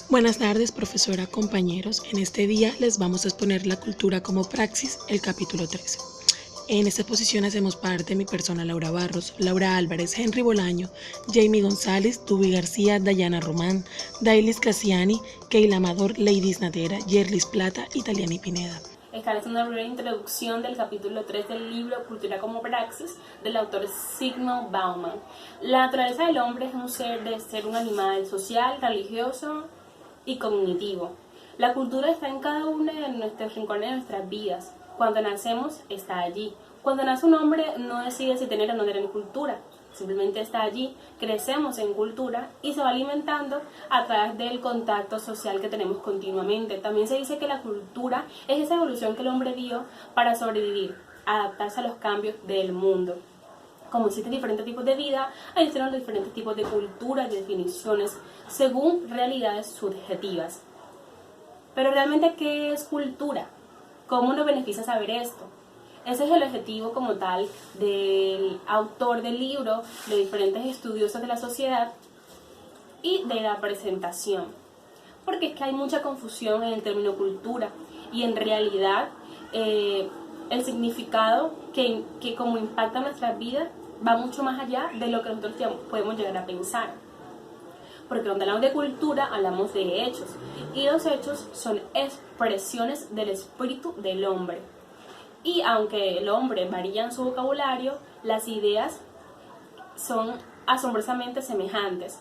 Buenas tardes, profesora, compañeros. En este día les vamos a exponer la cultura como praxis, el capítulo 13. En esta exposición hacemos parte mi persona Laura Barros, Laura Álvarez, Henry Bolaño, Jamie González, Tubi García, Dayana Román, Dailis Cassiani, Keila Amador, Leidis Natera, Yerlis Plata y Taliani Pineda. Esta es una breve introducción del capítulo 3 del libro Cultura como Praxis del autor Zygmunt Bauman. La naturaleza del hombre es de ser un animal social, religioso y cognitivo. La cultura está en cada uno de nuestros rincones de nuestras vidas. Cuando nacemos, está allí. Cuando nace un hombre, no decide si tener o no tener cultura. Simplemente está allí, crecemos en cultura y se va alimentando a través del contacto social que tenemos continuamente. También se dice que la cultura es esa evolución que el hombre dio para sobrevivir, adaptarse a los cambios del mundo. Como existen diferentes tipos de vida, existen los diferentes tipos de culturas y definiciones según realidades subjetivas. Pero realmente, ¿qué es cultura? ¿Cómo nos beneficia saber esto? Ese es el objetivo como tal del autor del libro, de diferentes estudiosos de la sociedad y de la presentación. Porque es que hay mucha confusión en el término cultura y en realidad el significado que como impacta nuestras vidas va mucho más allá de lo que nosotros podemos llegar a pensar. Porque cuando hablamos de cultura hablamos de hechos y los hechos son expresiones del espíritu del hombre. Y aunque el hombre varía en su vocabulario, las ideas son asombrosamente semejantes.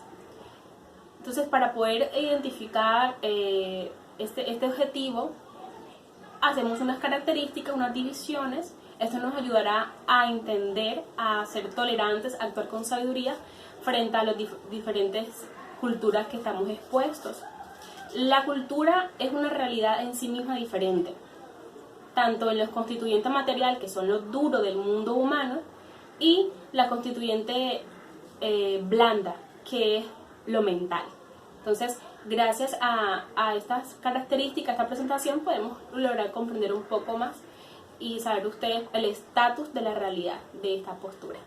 Entonces, para poder identificar este objetivo, hacemos unas características, unas divisiones. Esto nos ayudará a entender, a ser tolerantes, a actuar con sabiduría frente a las diferentes culturas que estamos expuestos. La cultura es una realidad en sí misma diferente, tanto en los constituyentes material, que son lo duro del mundo humano, y la constituyente blanda, que es lo mental. Entonces, gracias a estas características, a esta presentación, podemos lograr comprender un poco más y saber ustedes el estatus de la realidad de esta postura.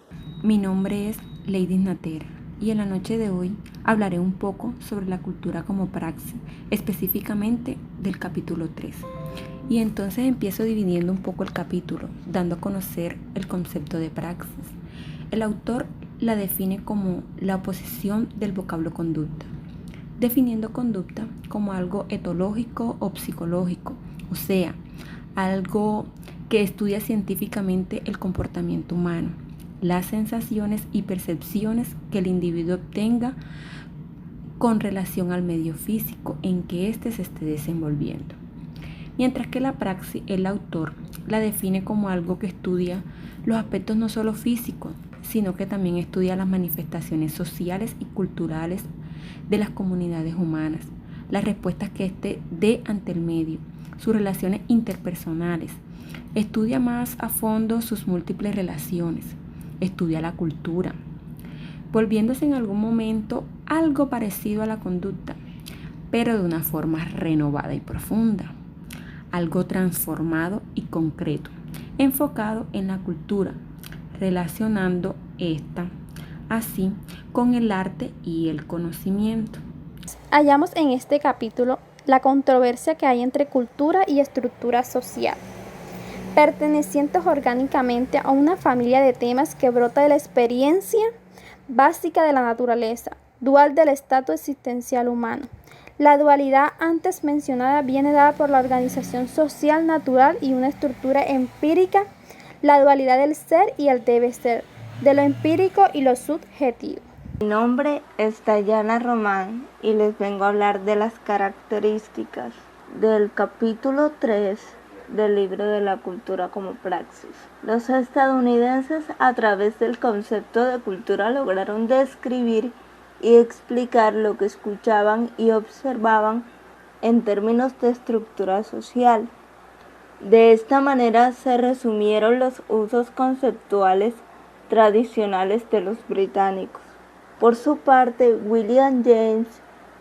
Mi nombre es Leidis Natera y en la noche de hoy hablaré un poco sobre la cultura como praxis, específicamente del capítulo 3. Y entonces empiezo dividiendo un poco el capítulo, dando a conocer el concepto de praxis. El autor la define como la oposición del vocablo conducta, definiendo conducta como algo etológico o psicológico, o sea, algo que estudia científicamente el comportamiento humano, las sensaciones y percepciones que el individuo obtenga con relación al medio físico en que éste se esté desenvolviendo. Mientras que la praxis, el autor la define como algo que estudia los aspectos no solo físicos, sino que también estudia las manifestaciones sociales y culturales de las comunidades humanas, las respuestas que éste dé ante el medio, sus relaciones interpersonales. Estudia más a fondo sus múltiples relaciones, estudia la cultura, volviéndose en algún momento algo parecido a la conducta, pero de una forma renovada y profunda, algo transformado y concreto, enfocado en la cultura, relacionando esta así con el arte y el conocimiento. Hallamos en este capítulo la controversia que hay entre cultura y estructura social, pertenecientes orgánicamente a una familia de temas que brota de la experiencia básica de la naturaleza, dual del estatus existencial humano. La dualidad antes mencionada viene dada por la organización social natural y una estructura empírica, la dualidad del ser y el debe ser, de lo empírico y lo subjetivo. Mi nombre es Dayana Román y les vengo a hablar de las características del capítulo 3 del libro de la cultura como praxis. Los estadounidenses, a través del concepto de cultura, lograron describir y explicar lo que escuchaban y observaban en términos de estructura social. De esta manera se resumieron los usos conceptuales tradicionales de los británicos. Por su parte, William James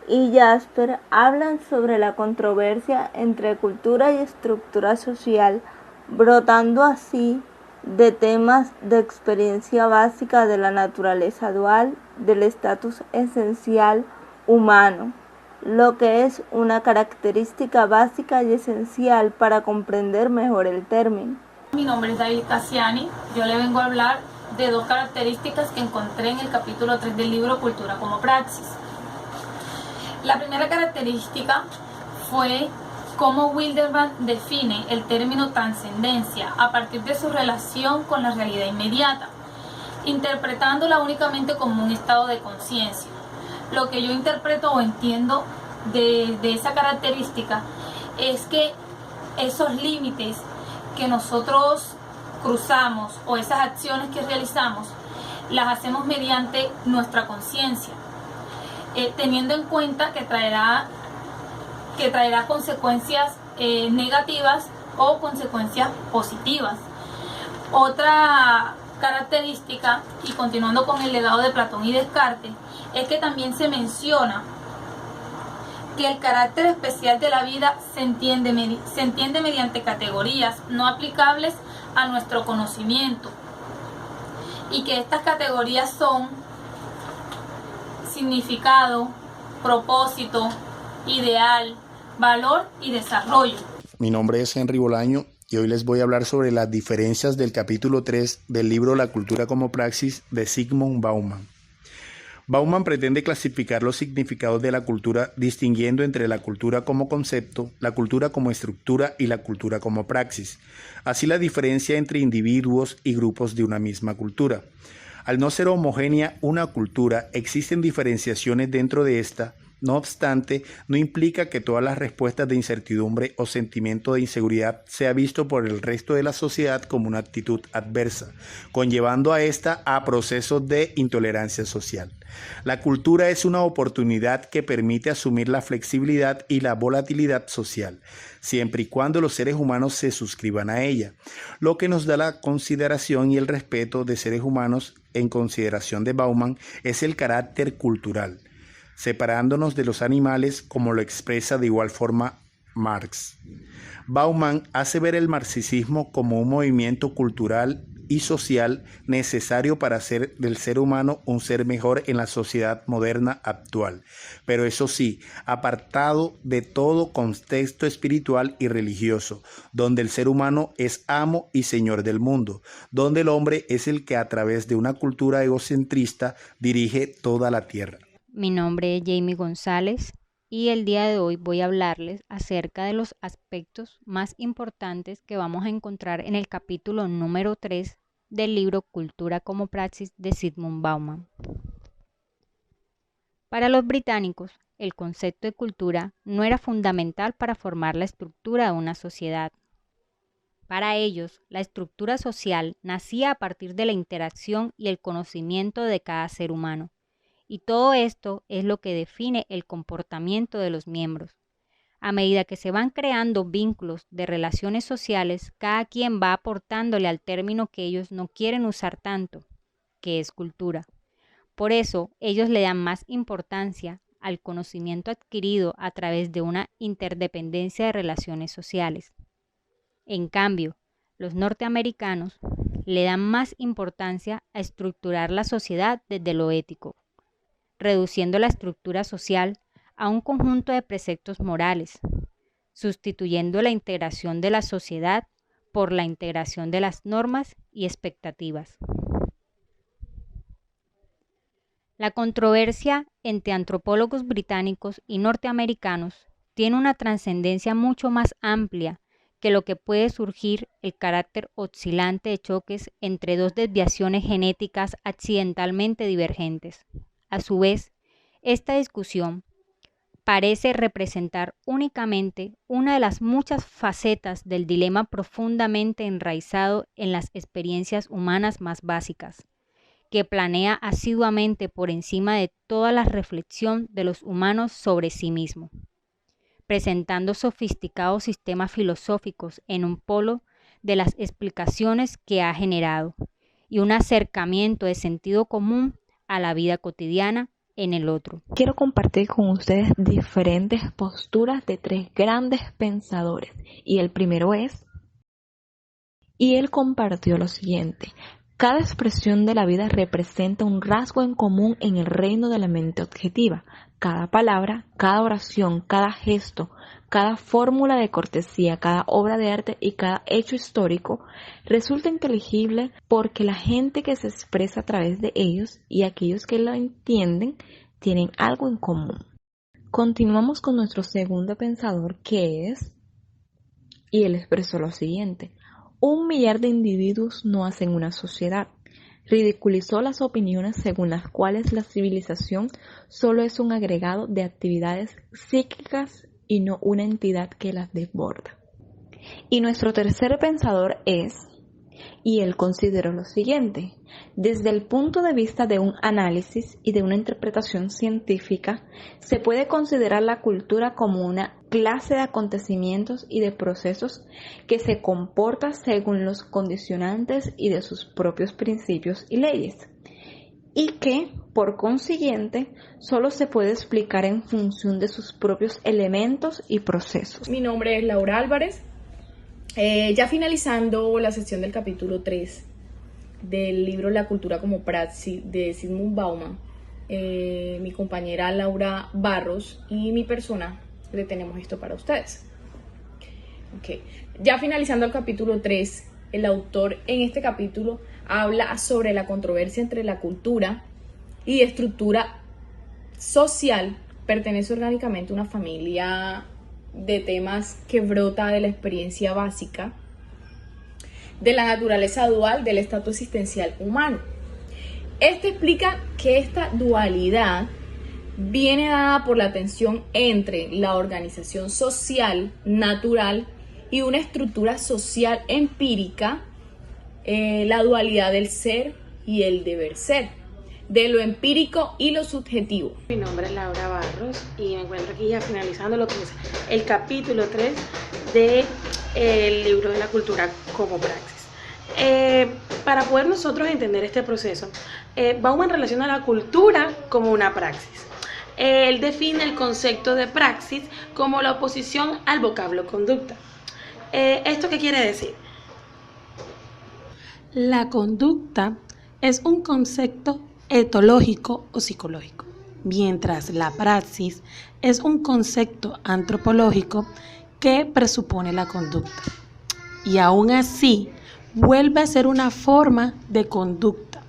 y Jasper hablan sobre la controversia entre cultura y estructura social, brotando así de temas de experiencia básica de la naturaleza dual, del estatus esencial humano, lo que es una característica básica y esencial para comprender mejor el término. Mi nombre es David Cassiani, yo le vengo a hablar de dos características que encontré en el capítulo 3 del libro Cultura como Praxis. La primera característica fue cómo Wildebrand define el término trascendencia a partir de su relación con la realidad inmediata, interpretándola únicamente como un estado de conciencia. Lo que yo interpreto o entiendo de esa característica es que esos límites que nosotros cruzamos o esas acciones que realizamos las hacemos mediante nuestra conciencia, teniendo en cuenta que traerá consecuencias negativas o consecuencias positivas. Otra característica, y continuando con el legado de Platón y Descartes, es que también se menciona que el carácter especial de la vida se entiende mediante categorías no aplicables a nuestro conocimiento, y que estas categorías son significado, propósito, ideal, valor y desarrollo. Mi nombre es Henry Bolaño y hoy les voy a hablar sobre las diferencias del capítulo 3 del libro La cultura como praxis de Zygmunt Bauman. Bauman pretende clasificar los significados de la cultura distinguiendo entre la cultura como concepto, la cultura como estructura y la cultura como praxis. Así la diferencia entre individuos y grupos de una misma cultura. Al no ser homogénea una cultura, existen diferenciaciones dentro de esta. No obstante, no implica que todas las respuestas de incertidumbre o sentimiento de inseguridad sea visto por el resto de la sociedad como una actitud adversa, conllevando a esta a procesos de intolerancia social. La cultura es una oportunidad que permite asumir la flexibilidad y la volatilidad social, siempre y cuando los seres humanos se suscriban a ella, lo que nos da la consideración y el respeto de seres humanos. En consideración de Bauman es el carácter cultural, separándonos de los animales, como lo expresa de igual forma Marx. Bauman hace ver el marxismo como un movimiento cultural y social necesario para hacer del ser humano un ser mejor en la sociedad moderna actual, pero eso sí, apartado de todo contexto espiritual y religioso, donde el ser humano es amo y señor del mundo, donde el hombre es el que a través de una cultura egocentrista dirige toda la tierra. Mi nombre es Jamie González y el día de hoy voy a hablarles acerca de los aspectos más importantes que vamos a encontrar en el capítulo número 3 del libro Cultura como Praxis de Zygmunt Bauman. Para los británicos, el concepto de cultura no era fundamental para formar la estructura de una sociedad. Para ellos, la estructura social nacía a partir de la interacción y el conocimiento de cada ser humano. Y todo esto es lo que define el comportamiento de los miembros. A medida que se van creando vínculos de relaciones sociales, cada quien va aportándole al término que ellos no quieren usar tanto, que es cultura. Por eso, ellos le dan más importancia al conocimiento adquirido a través de una interdependencia de relaciones sociales. En cambio, los norteamericanos le dan más importancia a estructurar la sociedad desde lo ético, reduciendo la estructura social a un conjunto de preceptos morales, sustituyendo la integración de la sociedad por la integración de las normas y expectativas. La controversia entre antropólogos británicos y norteamericanos tiene una trascendencia mucho más amplia que lo que puede surgir el carácter oscilante de choques entre dos desviaciones genéticas accidentalmente divergentes. A su vez, esta discusión parece representar únicamente una de las muchas facetas del dilema profundamente enraizado en las experiencias humanas más básicas, que planea asiduamente por encima de toda la reflexión de los humanos sobre sí mismos, presentando sofisticados sistemas filosóficos en un polo de las explicaciones que ha generado y un acercamiento de sentido común a la vida cotidiana en el otro. Quiero compartir con ustedes diferentes posturas de tres grandes pensadores. Y el primero es, y él compartió lo siguiente: Cada expresión de la vida representa un rasgo en común en el reino de la mente objetiva. Cada palabra, cada oración, cada gesto, cada fórmula de cortesía, cada obra de arte y cada hecho histórico resulta inteligible porque la gente que se expresa a través de ellos y aquellos que lo entienden tienen algo en común. Continuamos con nuestro segundo pensador, que es, y él expresó lo siguiente: 1 millar de individuos no hacen una sociedad. Ridiculizó las opiniones según las cuales la civilización solo es un agregado de actividades psíquicas y no una entidad que las desborda. Y nuestro tercer pensador es, y él consideró lo siguiente: desde el punto de vista de un análisis y de una interpretación científica, se puede considerar la cultura como una clase de acontecimientos y de procesos que se comporta según los condicionantes y de sus propios principios y leyes, y que, por consiguiente, solo se puede explicar en función de sus propios elementos y procesos. Mi nombre es Laura Álvarez. Ya finalizando la sesión del capítulo 3 del libro La cultura como praxis de Zygmunt Bauman, mi compañera Laura Barros y mi persona le tenemos esto para ustedes. Okay. Ya finalizando el capítulo 3, el autor en este capítulo habla sobre la controversia entre la cultura y estructura social. Pertenece orgánicamente a una familia de temas que brota de la experiencia básica de la naturaleza dual del estado existencial humano. Este explica que esta dualidad viene dada por la tensión entre la organización social natural y una estructura social empírica, la dualidad del ser y el deber ser, de lo empírico y lo subjetivo. Mi nombre es Laura Barros y me encuentro aquí ya finalizando lo que es el capítulo 3 del libro de la cultura como praxis. Para poder nosotros entender este proceso, Bauman relaciona la cultura como una praxis. Él define el concepto de praxis como la oposición al vocablo conducta. ¿Esto qué quiere decir? La conducta es un concepto etológico o psicológico, mientras la praxis es un concepto antropológico que presupone la conducta. Y aún así, vuelve a ser una forma de conducta.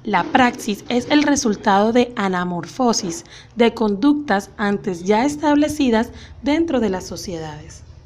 La praxis es el resultado de anamorfosis de conductas antes ya establecidas dentro de las sociedades.